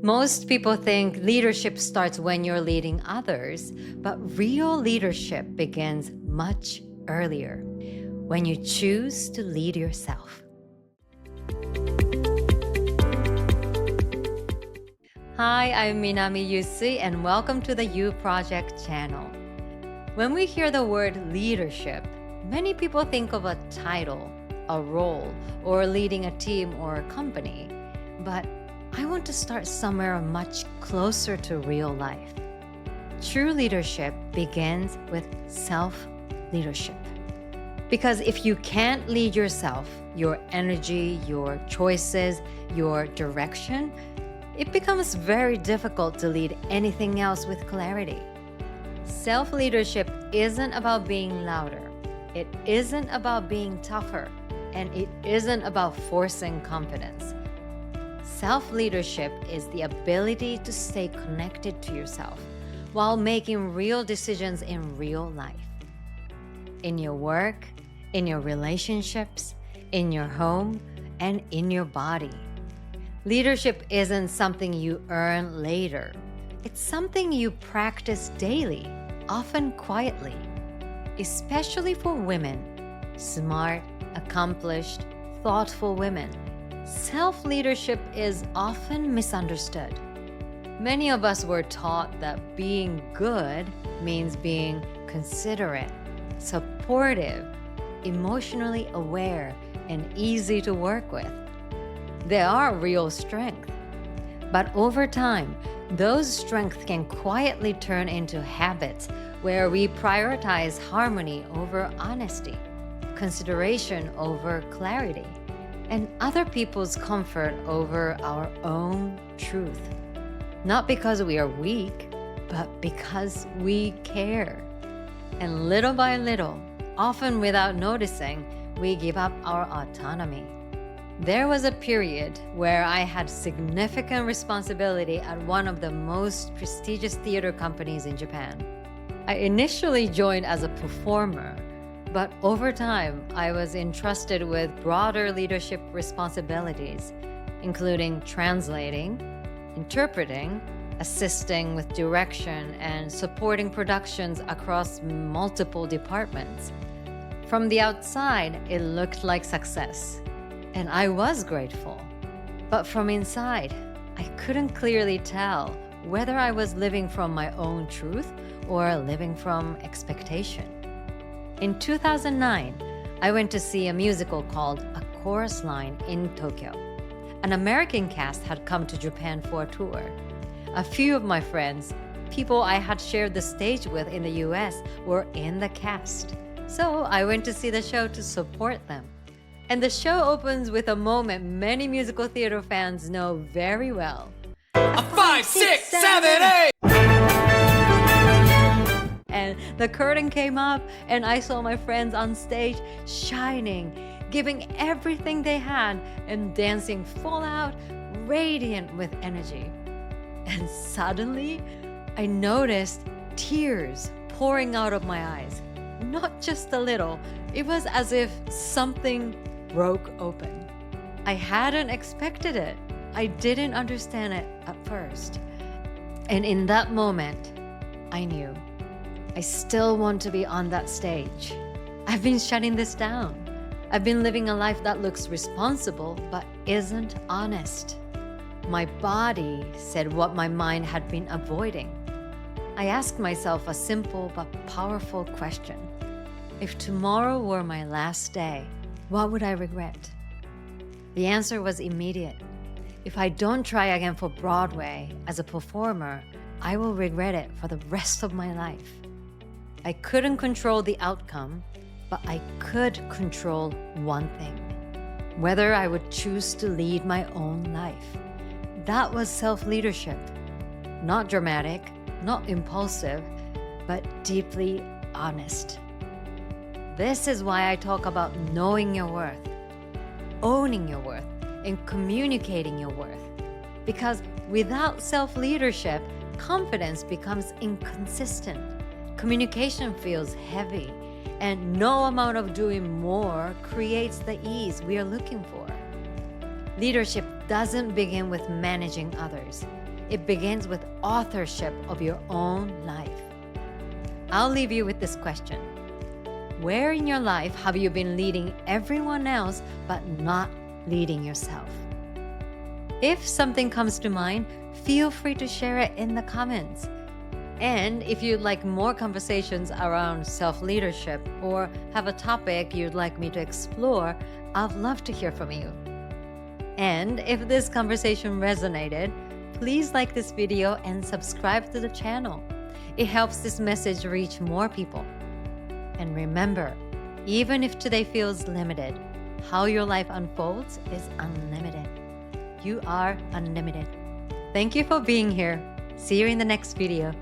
Most people think leadership starts when you're leading others, but real leadership begins much earlier, when you choose to lead yourself. Hi, I'm Minami Yusui, and welcome to the You Project channel. When we hear the word leadership, many people think of a title, a role, or leading a team or a company. But I want to start somewhere much closer to real life. True leadership begins with self-leadership. Because if you can't lead yourself, your energy, your choices, your direction, it becomes very difficult to lead anything else with clarity. Self-leadership isn't about being louder. It isn't about being tougher. And it isn't about forcing confidence. Self-leadership is the ability to stay connected to yourself while making real decisions in real life. In your work, in your relationships, in your home, and in your body. Leadership isn't something you earn later. It's something you practice daily, often quietly. Especially for women, smart, accomplished, thoughtful women. Self-leadership is often misunderstood. Many of us were taught that being good means being considerate, supportive, emotionally aware, and easy to work with. They are real strengths. But over time, those strengths can quietly turn into habits where we prioritize harmony over honesty, consideration over clarity, and other people's comfort over our own truth. Not because we are weak, but because we care. And little by little, often without noticing, we give up our autonomy. There was a period where I had significant responsibility at one of the most prestigious theater companies in Japan. I initially joined as a performer, but over time, I was entrusted with broader leadership responsibilities, including translating, interpreting, assisting with direction, and supporting productions across multiple departments. From the outside, it looked like success, and I was grateful. But from inside, I couldn't clearly tell whether I was living from my own truth or living from expectation. In 2009, I went to see a musical called A Chorus Line in Tokyo. An American cast had come to Japan for a tour. A few of my friends, people I had shared the stage with in the US, were in the cast. So I went to see the show to support them. And the show opens with a moment many musical theater fans know very well. A 5, 6, 7, 8! And the curtain came up and I saw my friends on stage shining, giving everything they had and dancing full out, radiant with energy. And suddenly, I noticed tears pouring out of my eyes. Not just a little, it was as if something broke open. I hadn't expected it. I didn't understand it at first. And in that moment, I knew. I still want to be on that stage. I've been shutting this down. I've been living a life that looks responsible but isn't honest. My body said what my mind had been avoiding. I asked myself a simple but powerful question. If tomorrow were my last day, what would I regret? The answer was immediate. If I don't try again for Broadway as a performer, I will regret it for the rest of my life. I couldn't control the outcome, but I could control one thing: whether I would choose to lead my own life. That was self-leadership. Not dramatic, not impulsive, but deeply honest. This is why I talk about knowing your worth, owning your worth, and communicating your worth. Because without self-leadership, confidence becomes inconsistent. Communication feels heavy, and no amount of doing more creates the ease we are looking for. Leadership doesn't begin with managing others. it begins with authorship of your own life. I'll leave you with this question. Where in your life have you been leading everyone else but not leading yourself? If something comes to mind, feel free to share it in the comments. And if you'd like more conversations around self-leadership or have a topic you'd like me to explore, I'd love to hear from you. And if this conversation resonated, please like this video and subscribe to the channel. It helps this message reach more people. And remember, even if today feels limited, how your life unfolds is unlimited. You are unlimited. Thank you for being here. See you in the next video.